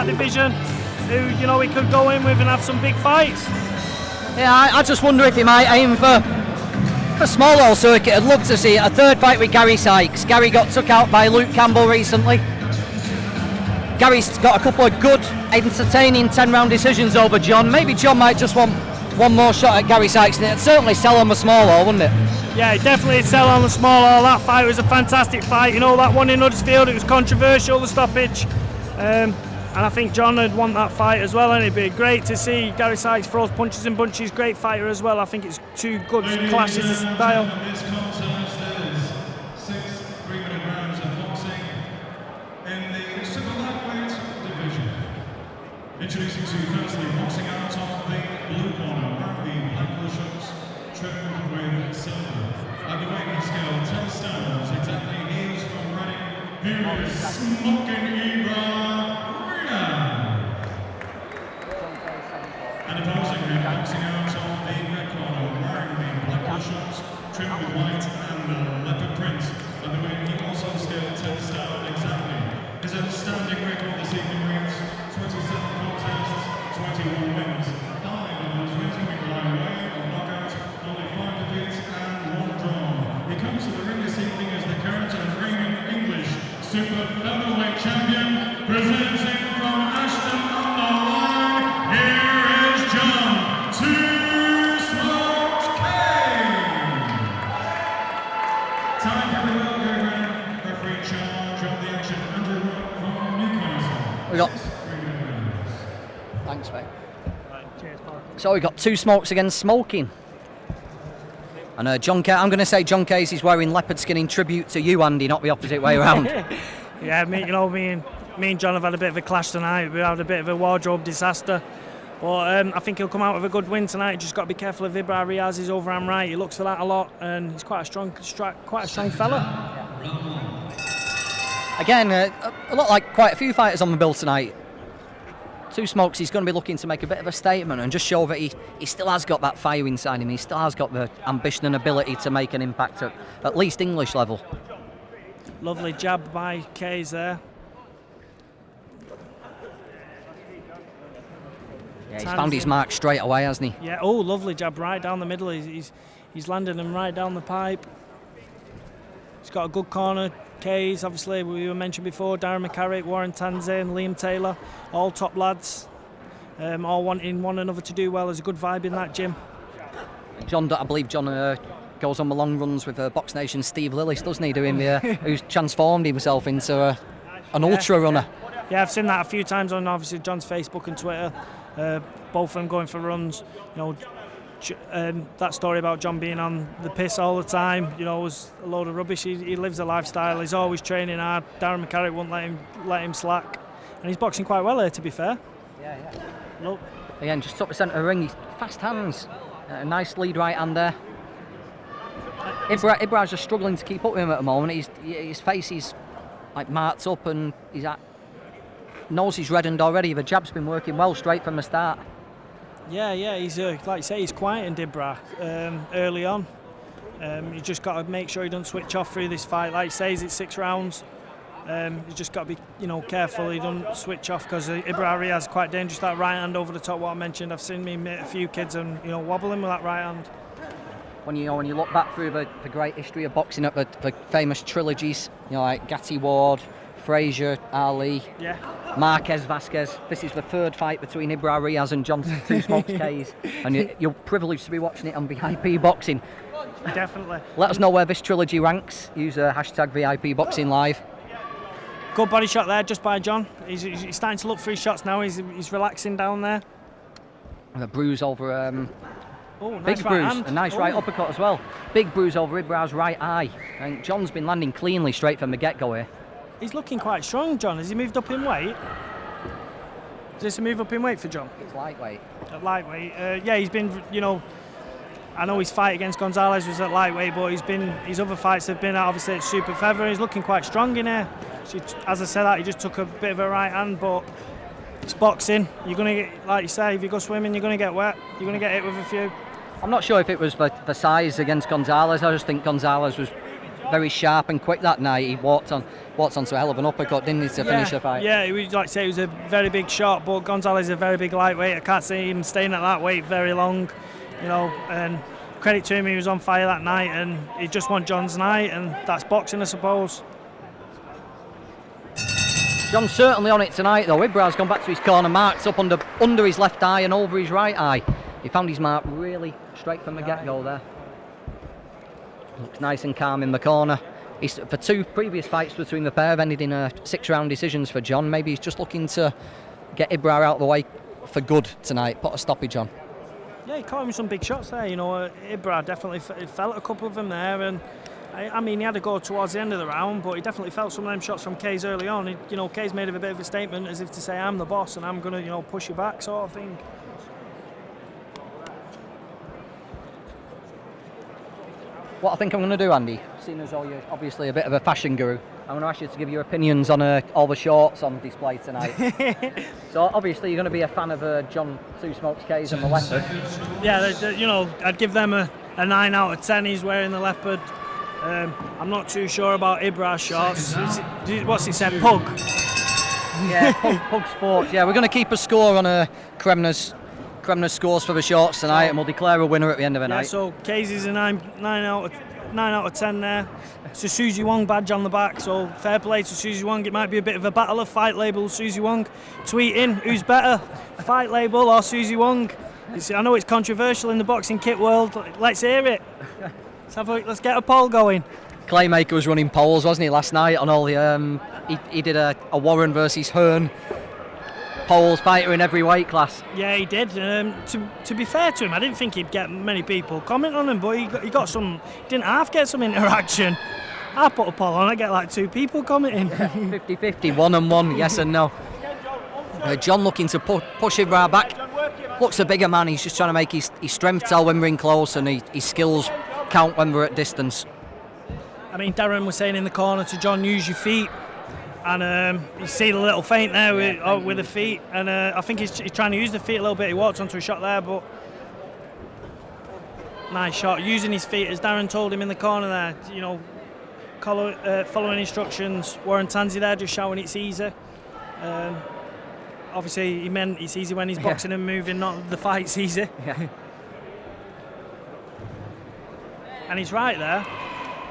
that division who, you know, he could go in with and have some big fights. Yeah, I just wonder if he might aim for small hall circuit. I'd love to see a third fight with Gary Sykes. Gary got took out by Luke Campbell recently. Gary's got a couple of good, entertaining 10-round decisions over John. Maybe John might just want one more shot at Gary Sykes, and it'd certainly sell on the small hall, wouldn't it? Yeah, it definitely sell on the small hall. That fight was a fantastic fight. You know, that one in Huddersfield, it was controversial, the stoppage. And I think John had won that fight as well, and it'd be great to see Gary Sykes throws punches and bunches. Great fighter as well. I think it's two good clashes of style. This contest is 6 3-minute rounds of boxing in the super lightweight division. Introducing to you firstly, boxing out of the blue corner, wearing the black cushions, trimmed with silver. At the weight scale, 10 stones, exactly. He is from Reading. Here is Smoking Riyaz. And opposing him, boxing out of the red corner, wearing the black cushions, trimmed with white and leopard print. By the way, he also scaled 10 stone exactly. His outstanding record this evening reads 27 contests, 21 wins, 5 of those wins coming by way of knockout, only 5 defeats and 1 draw. He comes to the ring this evening as the current and reigning English super featherweight champion, presenting from Ashton on the line. Here is John Two Smokes KAYS. Time for the world program. Referee in charge of the action, Andrew Wood from Newcastle. We got. Thanks, mate. So we got Two Smokes against Smoking. And John KAYS, I'm going to say John KAYS is wearing leopard skin in tribute to you, Andy, not the opposite way around. Yeah, me and John have had a bit of a clash tonight. We had a bit of a wardrobe disaster. But I think he'll come out with a good win tonight. Just got to be careful of Riyaz's overhand right. He looks for that a lot, and he's quite a strong fella. Again, a lot like quite a few fighters on the bill tonight. Two Smokes, he's going to be looking to make a bit of a statement and just show that he still has got that fire inside him. He still has got the ambition and ability to make an impact at least English level. Lovely jab by KAYS there. Yeah, he's found his mark straight away, hasn't he? Yeah, oh, lovely jab right down the middle. He's landed him right down the pipe. He's got a good corner. KAYS, obviously, we were mentioned before, Darren McCarrick, Warren Tanzan, Liam Taylor, all top lads, all wanting one another to do well. There's a good vibe in that gym. John, I believe John goes on the long runs with Box Nation Steve Lillis, doesn't he, who's transformed himself into an ultra runner. Yeah, I've seen that a few times on obviously John's Facebook and Twitter. Both of them going for runs. You know, that story about John being on the piss all the time, you know, was a load of rubbish. He lives a lifestyle. He's always training hard. Darren McCarrick won't let him slack, and he's boxing quite well here, to be fair. Yeah. Look. Again, just up the centre of the ring. He's fast hands. A nice lead right hand there. Ibrah's just struggling to keep up with him at the moment. His face is like marked up, and his nose is reddened already. The jab's been working well straight from the start. Yeah, he's like you say, he's quietened Ibra early on. You just got to make sure he doesn't switch off through this fight. Like he says, it's 6 rounds. You just got to be, careful he doesn't switch off, because Riyaz is quite dangerous. That right hand over the top, what I mentioned, I've seen me meet a few kids and wobbling with that right hand. When you look back through the great history of boxing at the famous trilogies, like Gatti Ward, Frazier, Ali, Marquez, Vasquez. This is the 3rd fight between Riyaz and John Two Smokes KAYS, and you're privileged to be watching it on VIP Boxing. Definitely. Let us know where this trilogy ranks. Use hashtag VIP Boxing Live. Good body shot there, just by John. He's starting to look for his shots now. He's relaxing down there. And a bruise over. Nice big right bruise, hand. a nice right uppercut as well. Big bruise over Ibrah's right eye. And John's been landing cleanly straight from the get-go here. He's looking quite strong, John. Has he moved up in weight? Is this a move up in weight for John? It's lightweight. At lightweight, yeah, he's been, I know his fight against Gonzalez was at lightweight, but his other fights have been obviously at super feather. He's looking quite strong in here. As I said, he just took a bit of a right hand, but it's boxing. You're going to get, like you say, if you go swimming, you're going to get wet. You're going to get hit with a few. I'm not sure if it was the size against Gonzalez. I just think Gonzalez was very sharp and quick that night. He walked onto a hell of an uppercut, didn't he, to finish the fight? Yeah, it was, like I say, it was a very big shot, but Gonzalez is a very big lightweight. I can't see him staying at that weight very long, you know, and credit to him, he was on fire that night, and he just won John's night, and that's boxing, I suppose. John's certainly on it tonight, though. Ibrah's gone back to his corner, marked up under his left eye and over his right eye. He found his mark really straight from the get-go there. Looks nice and calm in the corner. For 2 previous fights between the pair have ended in 6-round decisions for John. Maybe he's just looking to get Ibra out of the way for good tonight, put a stoppage on. Yeah, he caught him with some big shots there. You know, Ibra definitely felt a couple of them there, and I mean, he had to go towards the end of the round, but he definitely felt some of them shots from KAYS early on. You know, KAYS made a bit of a statement as if to say, I'm the boss and I'm going to, you know, push you back sort of thing. What I think I'm going to do, Andy, seeing as though you're obviously a bit of a fashion guru, I'm going to ask you to give your opinions on all the shorts on display tonight. So obviously you're going to be a fan of John Two Smokes KAYS and the Leopard. Yeah, you know, I'd give them a 9 out of 10. He's wearing the Leopard. I'm not too sure about Ibra's shorts. What's it said? Pug? Yeah, Pug Sports. Yeah, we're going to keep a score on Kremner's scores for the shorts tonight, and we'll declare a winner at the end of the night. So KAYS is a 9 out of 10 there. It's a Susie Wong badge on the back, so fair play to Susie Wong. It might be a bit of a battle of Fight Label, Susie Wong. Tweet in, who's better, Fight Label or Susie Wong? I know it's controversial in the boxing kit world. Let's hear it. Let's get a poll going. Claymaker was running polls, wasn't he, last night on all the... he did a Warren versus Hearn polls, fighter in every weight class. Yeah, he did. To be fair to him, I didn't think he'd get many people comment on him, but he got some... Didn't half get some interaction. I put a poll on, I get like 2 people commenting. 50-50, 1 and 1, yes and no. John looking to push Ibra back. Looks a bigger man, he's just trying to make his strength tell when we're in close and his skills count when we're at distance. I mean, Darren was saying in the corner to John, use your feet. And you see the little feint there with the feet. And I think he's trying to use the feet a little bit. He walked onto a shot there, but nice shot. Using his feet, as Darren told him in the corner there. You know, following instructions. Warren Tanzi there just shouting it's easy. Obviously, he meant it's easy when he's boxing and moving, not the fight's easy. Yeah. And he's right there.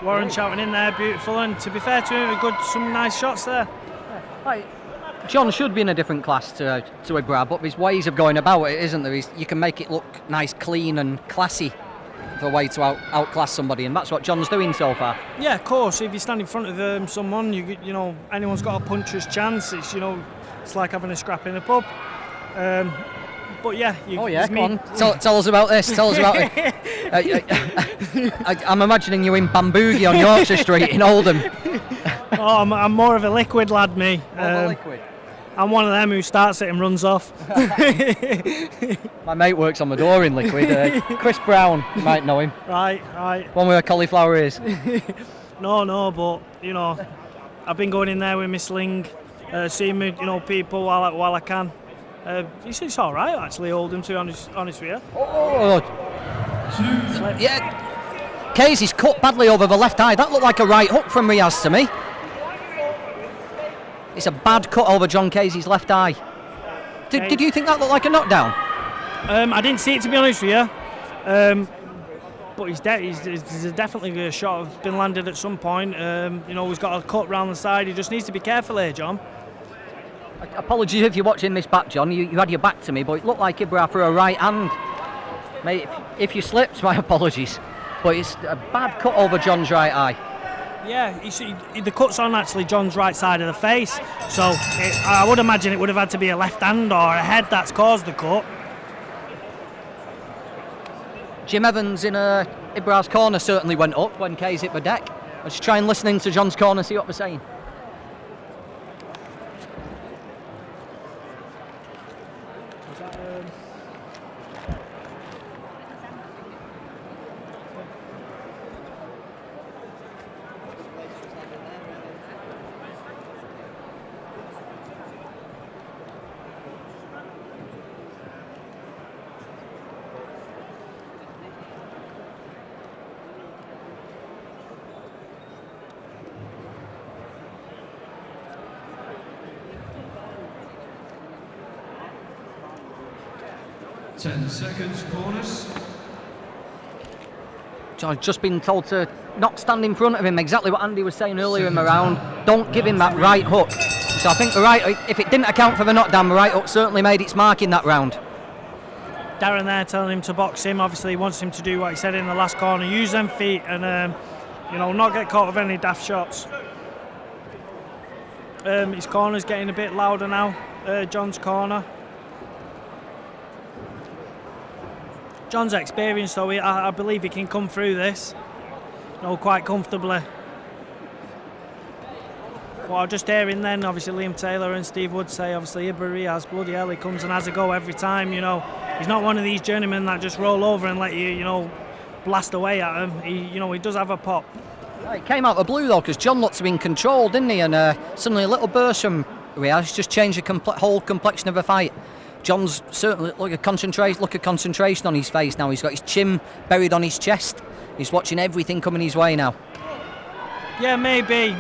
Warren shouting in there, beautiful, and to be fair to him, some nice shots there. Right. John should be in a different class to Ibra, but there's ways of going about it, isn't there? You can make it look nice, clean and classy for a way to outclass somebody, and that's what John's doing so far. Yeah, of course, if you stand in front of someone, you know, anyone's got a puncher's chance. It's, you know, it's like having a scrap in a pub. But yeah, come on. Tell us about this. Tell us about it. I'm imagining you in Bamboogie on Yorkshire Street in Oldham. I'm more of a liquid lad, me. More of a liquid. I'm one of them who starts it and runs off. My mate works on the door in liquid. Chris Brown, you might know him. Right. One with a cauliflower ears. No, but you know, I've been going in there with my sling, seeing me, you know, people while I can. It's all right, actually, Oldham, to be honest with you. Yeah, KAYS is cut badly over the left eye. That looked like a right hook from Riyaz to me. It's a bad cut over John KAYS' left eye. Did you think that looked like a knockdown? I didn't see it, to be honest with you. But he's definitely a shot have been landed at some point. You know, he's got a cut round the side. He just needs to be careful here, John. Apologies if you're watching this back, John. You had your back to me, but it looked like Ibra for a right hand. Mate, if you slipped, my apologies. But it's a bad cut over John's right eye. Yeah, the cut's on actually John's right side of the face. So I would imagine it would have had to be a left hand or a head that's caused the cut. Jim Evans in Ibra's corner certainly went up when KAYS hit the deck. Let's try and listen into John's corner, see what they're saying. 10 seconds, corners. John's just been told to not stand in front of him, exactly what Andy was saying earlier in the round. Don't give him that right hook. So I think the right, if it didn't account for the knockdown, the right hook certainly made its mark in that round. Darren there telling him to box him. Obviously he wants him to do what he said in the last corner, use them feet and you know, not get caught with any daft shots. His corner's getting a bit louder now, John's corner. John's experienced though, I believe he can come through this, you know, quite comfortably. What I'm just hearing then, obviously Liam Taylor and Steve Wood say, obviously Riyaz, bloody hell, he comes and has a go every time, you know. He's not one of these journeymen that just roll over and let you, you know, blast away at him. He does have a pop. It came out of the blue though, because John looked to be in control, didn't he? And suddenly a little burst from Riyaz just changed the whole complexion of the fight. John's certainly look at concentration on his face now. He's got his chin buried on his chest. He's watching everything coming his way now. Yeah, maybe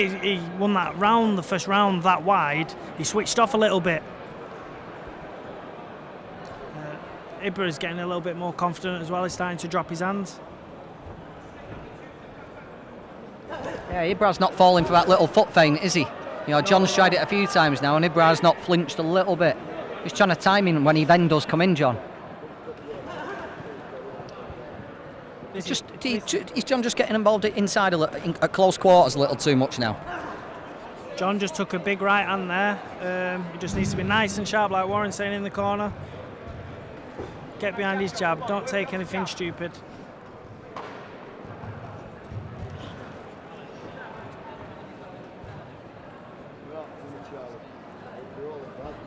he won that round, the first round, that wide. He switched off a little bit. Ibra's getting a little bit more confident as well. He's starting to drop his hands. Yeah, Ibra's not falling for that little foot feint, is he? You know, John's tried it a few times now, and Ibra's not flinched a little bit. He's trying to time him when he then does come in, John. Is John just getting involved inside at close quarters a little too much now? John just took a big right hand there. He just needs to be nice and sharp, like Warren's saying in the corner. Get behind his jab, don't take anything stupid.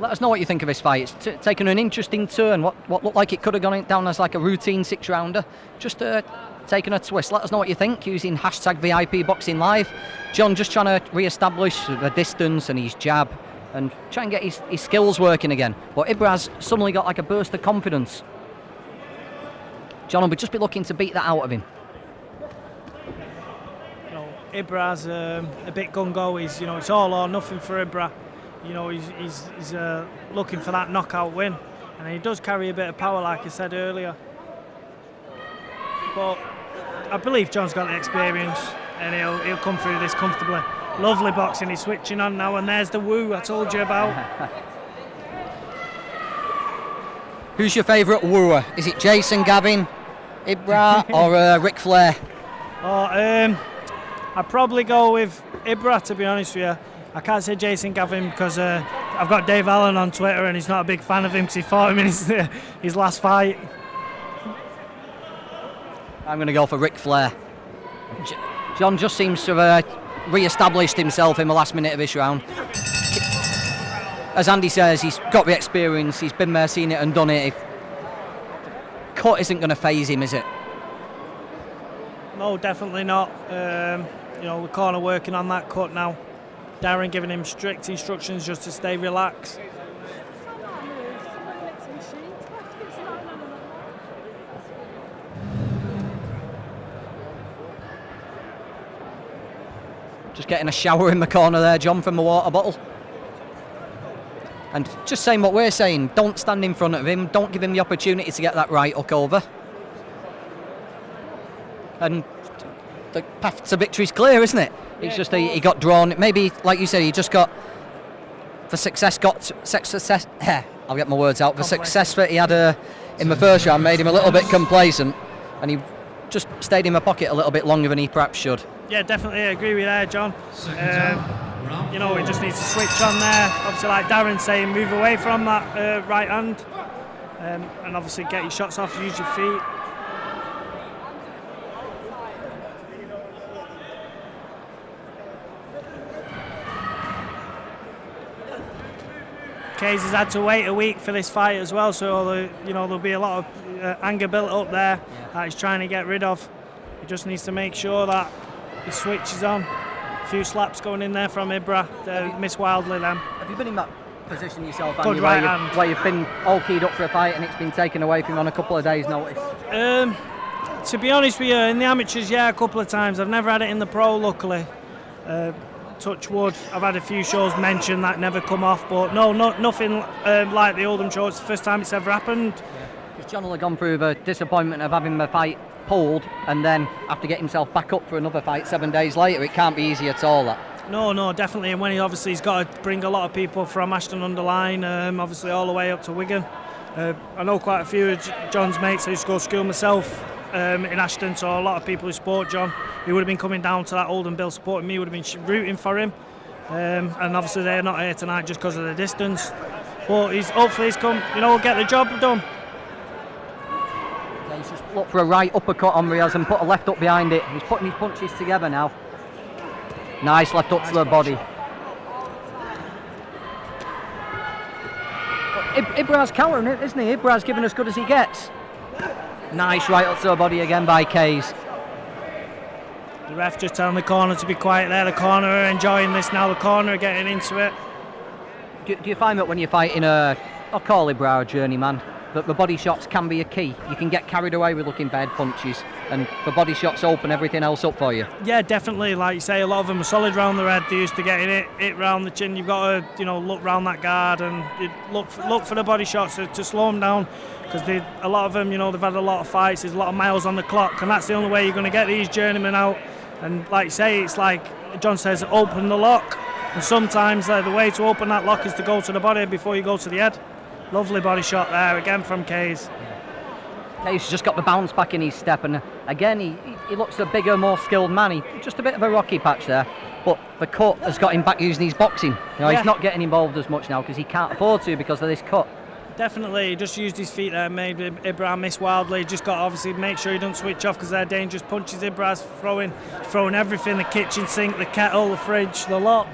Let us know what you think of this fight. It's taken an interesting turn. What looked like it could have gone down as like a routine 6-rounder. Just taken a twist. Let us know what you think using hashtag VIP Boxing Live. John just trying to re-establish the distance and his jab and try and get his skills working again. But Ibra's suddenly got like a burst of confidence. John will just be looking to beat that out of him. You know, Ibra's a bit gung-ho. It's all or nothing for Ibra. You know, he's looking for that knockout win, and he does carry a bit of power, like I said earlier. But I believe John's got the experience, and he'll come through this comfortably. Lovely boxing. He's switching on now, and there's the woo I told you about. Who's your favourite wooer? Is it Jason, Gavin, Ibra, or Ric Flair? I'd probably go with Ibra, to be honest with you. I can't say Jason Gavin because I've got Dave Allen on Twitter and he's not a big fan of him because he fought him in his last fight. I'm going to go for Ric Flair. John just seems to have re-established himself in the last minute of this round. As Andy says, he's got the experience, he's been there, seen it and done it. Cut isn't going to faze him, is it? No, definitely not. The corner working on that cut now. Darren giving him strict instructions just to stay relaxed. Just getting a shower in the corner there, John, from the water bottle. And just saying what we're saying, don't stand in front of him, don't give him the opportunity to get that right hook over. And the path to victory is clear, isn't it? It's just he got drawn. Maybe, like you said, he just got the success. I'll get my words out. The success that he had in the first round made him a little bit complacent, and he just stayed in the pocket a little bit longer than he perhaps should. Yeah, definitely agree with that, John. We just need to switch on there. Obviously, like Darren's saying, move away from that right hand, and obviously get your shots off. Use your feet. KAYS has had to wait a week for this fight as well, so there'll be a lot of anger built up there that he's trying to get rid of. He just needs to make sure that he switches on. A few slaps going in there from Ibra, miss wildly then. Have you been in that position yourself, Andy, where you've been all keyed up for a fight and it's been taken away from you on a couple of days' notice? To be honest with you, in the amateurs, yeah, a couple of times. I've never had it in the pro, luckily. Touch wood. I've had a few shows mentioned that never come off, but nothing like the Oldham show. It's the first time it's ever happened. John will have gone through the disappointment of having the fight pulled and then have to get himself back up for another fight 7 days later. It can't be easy at all, that. No, definitely. And when he's got to bring a lot of people from Ashton-under-Lyne, obviously all the way up to Wigan. I know quite a few of John's mates. I used to go to school myself in Ashton, so a lot of people who support John, he would have been coming down to that Oldham Bill supporting me, would have been rooting for him. And obviously they're not here tonight just because of the distance. But hopefully he's come, get the job done. He's just looked for a right uppercut on Riyaz and put a left up behind it. He's putting his punches together now. Nice left up to the body. Ibra's countering it, isn't he? Ibra's giving as good as he gets. Nice right up to the body again by KAYS. The ref just telling the corner to be quiet there. The corner are enjoying this now. The corner are getting into it. Do you find that when you're fighting I'll call Ibra a journeyman, that the body shots can be a key? You can get carried away with looking for head punches, and the body shots open everything else up for you. Yeah, definitely. Like you say, a lot of them are solid round the head. They're used to getting it round the chin. You've got to, look round that guard and look for the body shots to slow them down, because a lot of them, they've had a lot of fights. There's a lot of miles on the clock, and that's the only way you're going to get these journeymen out. And like you say, it's like John says, open the lock. And sometimes the way to open that lock is to go to the body before you go to the head. Lovely body shot there again from KAYS. KAYS just got the bounce back in his step, and again he looks a bigger, more skilled man. Just a bit of a rocky patch there, but the cut has got him back using his boxing. He's not getting involved as much now because he can't afford to because of this cut. Definitely, he just used his feet there, made Ibra miss wildly. Just got to obviously make sure he don't switch off because they're dangerous punches. Ibra's throwing everything: the kitchen sink, the kettle, the fridge, the lot.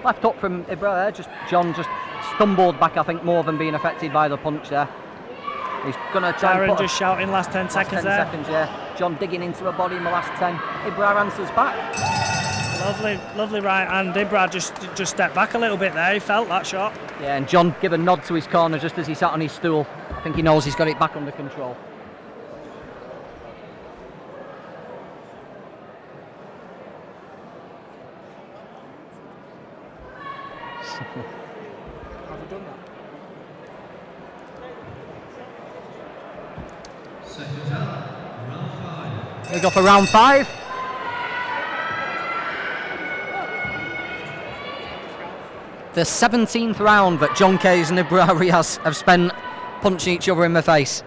Left up from Ibra there, John just stumbled back, I think, more than being affected by the punch there. He's going to try and just shouting last 10 seconds there. Yeah. John digging into the body in the last 10. Ibra answers back. Lovely right hand. Ibra just stepped back a little bit there. He felt that shot. Yeah, and John gave a nod to his corner just as he sat on his stool. I think he knows he's got it back under control. Have we done that? Second out, round 5. We go for round 5. The 17th round that John KAYS and Ibra Riyaz have spent punching each other in the face.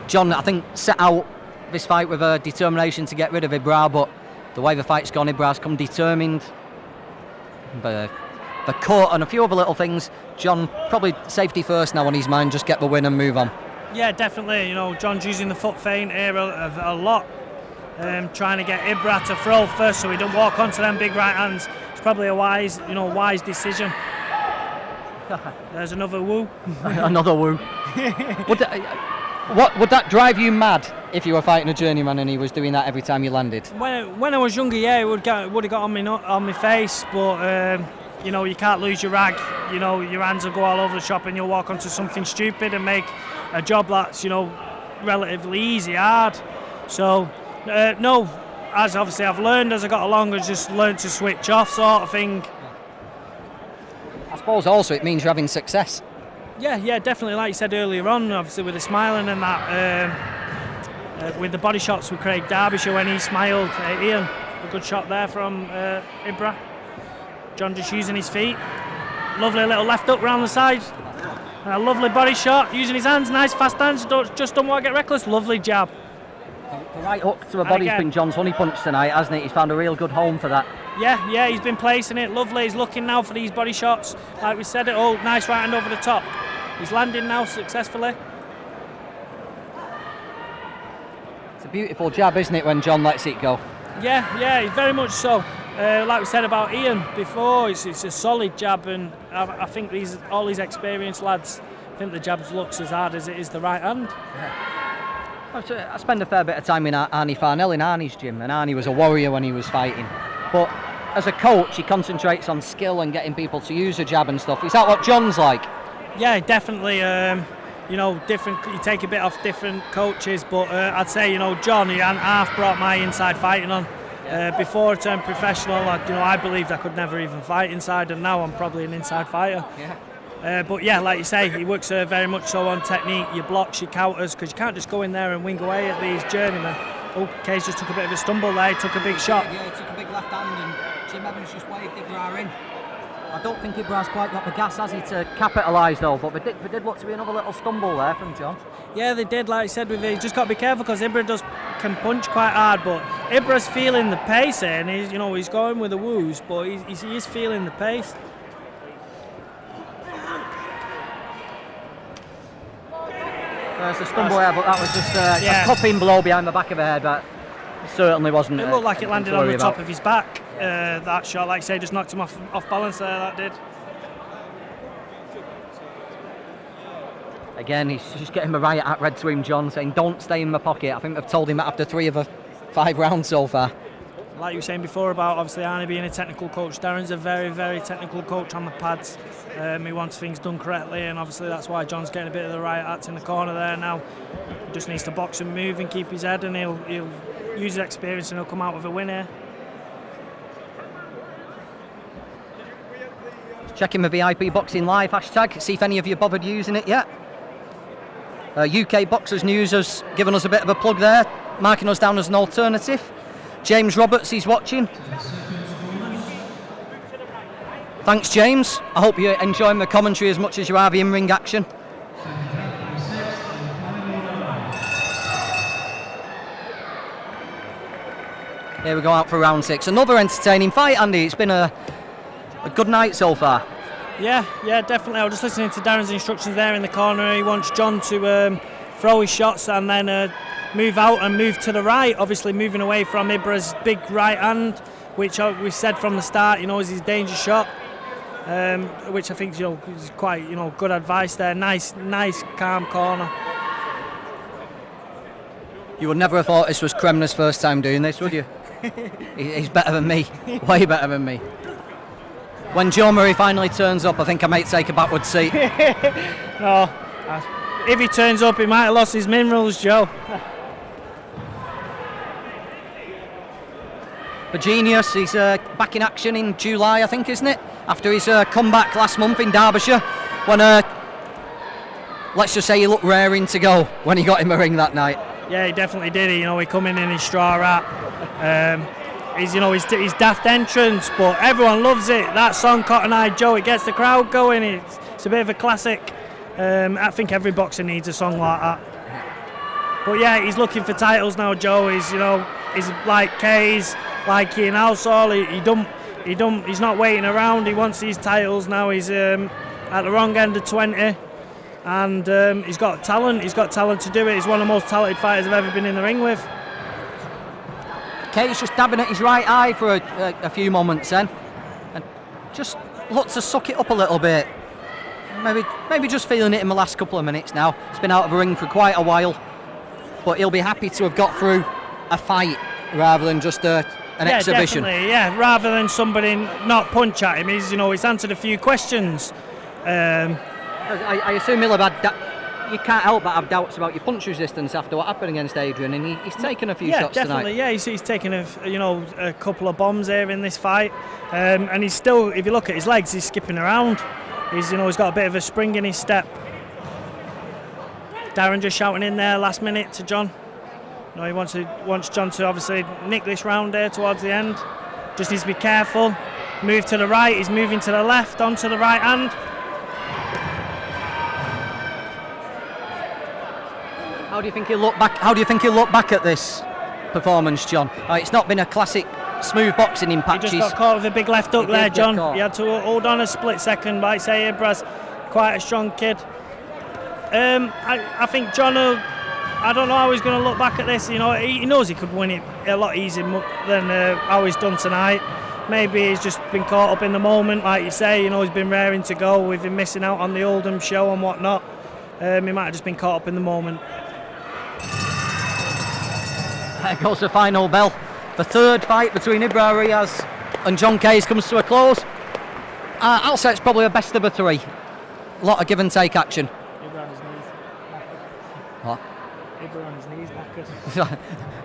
John, I think, set out this fight with a determination to get rid of Ibra, but the way the fight's gone, Ibra's come determined. The cut and a few other little things. John, probably safety first now on his mind, just get the win and move on. Yeah, definitely. John's using the foot feint here a lot. Trying to get Ibra to throw first so he don't walk onto them big right hands. It's probably a wise decision. There's another woo. Another woo. Would that drive you mad if you were fighting a journeyman and he was doing that every time you landed? When I was younger, yeah, it would have got on my face, but you can't lose your rag. Your hands will go all over the shop and you'll walk onto something stupid and make a job that's relatively easy hard. So no, as obviously I've learned as I got along, I just learned to switch off, sort of thing. I suppose also it means you're having success. Yeah, definitely. Like you said earlier on, obviously with the smiling and that, with the body shots with Craig Derbyshire when he smiled, Ian, a good shot there from Ibra. John just using his feet. Lovely little left hook round the side. And a lovely body shot, using his hands, nice fast hands, just don't want to get reckless. Lovely jab. The right hook to the body's been John's honey punch tonight, hasn't it? He's found a real good home for that. Yeah, he's been placing it lovely. He's looking now for these body shots. Like we said, nice right hand over the top. He's landing now successfully. It's a beautiful jab, isn't it, when John lets it go? Yeah, very much so. Like we said about Ian before, it's a solid jab, and I think all these experienced lads think the jab looks as hard as it is the right hand. Yeah. I spend a fair bit of time in Arnie Farnell in Arnie's gym, and Arnie was a warrior when he was fighting. But as a coach, he concentrates on skill and getting people to use a jab and stuff. Is that what John's like? Yeah, definitely. Different. You take a bit off different coaches, but I'd say John, he hadn't half brought my inside fighting on. Before I turned professional, I believed I could never even fight inside, and now I'm probably an inside fighter. But yeah, like you say, he works very much so on technique, your blocks, your counters, because you can't just go in there and wing away at these journeymen. Oh, KAYS just took a bit of a stumble there, he took a big shot. Yeah, he took a big left hand and Jim Evans just waved Ibra in. I don't think Ibra's quite got the gas, has he, to capitalise though, but there did look to be another little stumble there from John. Yeah, they did, like I said, you just got to be careful because Ibra can punch quite hard, but Ibra's feeling the pace here, and he's going with the woos, but he is feeling the pace. There's a stumble there, but that was just a cupping blow behind the back of the head, but it certainly wasn't. It looked like it landed on the top of his back, that shot, like I say, just knocked him off balance there, that did. Again, he's just getting the riot act read to him, John, saying don't stay in my pocket. I think they've told him that after 3 of the 5 rounds so far. Like you were saying before about obviously Arnie being a technical coach, Darren's a very, very technical coach on the pads. He wants things done correctly, and obviously that's why John's getting a bit of the riot act in the corner there now. He just needs to box and move and keep his head, and he'll use his experience and he'll come out with a win here. Checking the VIP Boxing Live hashtag, see if any of you bothered using it yet. UK Boxers News has given us a bit of a plug there, marking us down as an alternative. James Roberts, he's watching. Thanks, James. I hope you're enjoying the commentary as much as you are the in-ring action. Here we go out for round 6. Another entertaining fight, Andy. It's been a good night so far. Yeah, definitely. I was just listening to Darren's instructions there in the corner. He wants John to throw his shots and then move out and move to the right, obviously moving away from Ibra's big right hand, which we said from the start, is his danger shot, which I think is quite good advice there. Nice calm corner. You would never have thought this was Kremner's first time doing this, would you? He's better than me, way better than me. When Joe Murray finally turns up, I think I might take a backward seat. No, if he turns up, he might have lost his minerals, Joe. Genius, he's back in action in July, I think, isn't it? After his comeback last month in Derbyshire, when let's just say he looked raring to go when he got in the ring that night. Yeah, he definitely did. He come in his straw hat. His daft entrance, but everyone loves it. That song, Cotton Eye Joe, it gets the crowd going. It's a bit of a classic. I think every boxer needs a song like that. But yeah, he's looking for titles now, Joe. He's like KAYS, like Ian Halsall. He's not waiting around. He wants these titles now. He's at the wrong end of 20, and he's got talent. He's got talent to do it. He's one of the most talented fighters I've ever been in the ring with. KAYS just dabbing at his right eye for a few moments then, and just looks to suck it up a little bit. Maybe just feeling it in the last couple of minutes now. He's been out of the ring for quite a while, but he'll be happy to have got through a fight rather than just an exhibition. Definitely, yeah, rather than somebody not punch at him. He's answered a few questions. I assume he'll have had you can't help but have doubts about your punch resistance after what happened against Adrian, and he's taken a few shots tonight. Yeah, he's taken a couple of bombs here in this fight, and he's still, if you look at his legs, he's skipping around. He's got a bit of a spring in his step. Darren just shouting in there last minute to John. He wants John to obviously nick this round there towards the end. Just needs to be careful. Move to the right. He's moving to the left onto the right hand. How do you think he'll look back at this performance, John? It's not been a classic smooth boxing in patches. He just got caught with a big left hook there, John. He had to hold on a split second, but I say Ibra's quite a strong kid. I think John I don't know how he's going to look back at this. He knows he could win it a lot easier than how he's done tonight. Maybe he's just been caught up in the moment, like you say. He's been raring to go with him missing out on the Oldham show and whatnot. He might have just been caught up in the moment. There goes the final bell. The third fight between Riyaz and John KAYS comes to a close. I'll say it's probably the best of the three. A lot of give and take action. He grabbed his knees. What? Ibra on his knees knackered.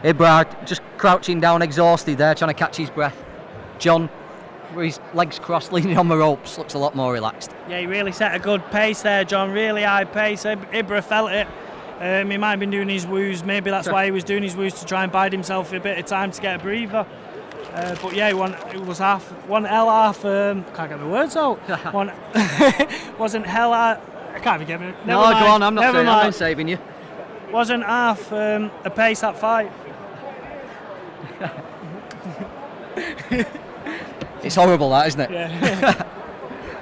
Ibra just crouching down, exhausted there, trying to catch his breath. John, with his legs crossed, leaning on the ropes, looks a lot more relaxed. Yeah, he really set a good pace there, John. Really high pace. Ibra felt it. He might have been doing his woos. Maybe that's why he was doing his woos, to try and bide himself a bit of time to get a breather. But yeah, it was one L half. Can't get my words out. One wasn't hell. I can't even get me. No, go on. I'm not saving you. Wasn't half a pace, that fight. It's horrible, that, isn't it? Yeah.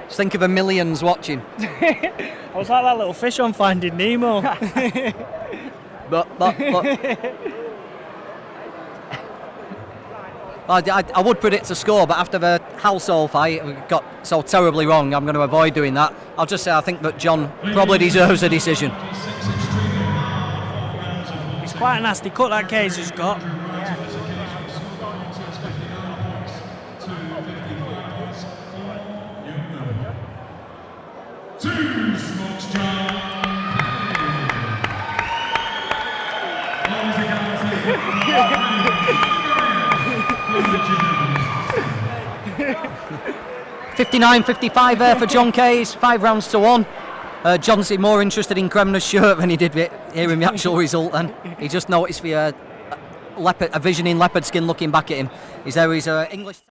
Just think of the millions watching. I was like that little fish on Finding Nemo. but I would predict a score, but after the Halsall fight we got so terribly wrong, I'm going to avoid doing that. I'll just say I think that John probably deserves a decision. It's quite a nasty cut that KAYS has got. $59.55 there for John KAYS, 5 rounds to 1. John's more interested in Kremner's shirt than he did hearing the actual result then. He just noticed the a vision in leopard skin looking back at him. He's there, he's English...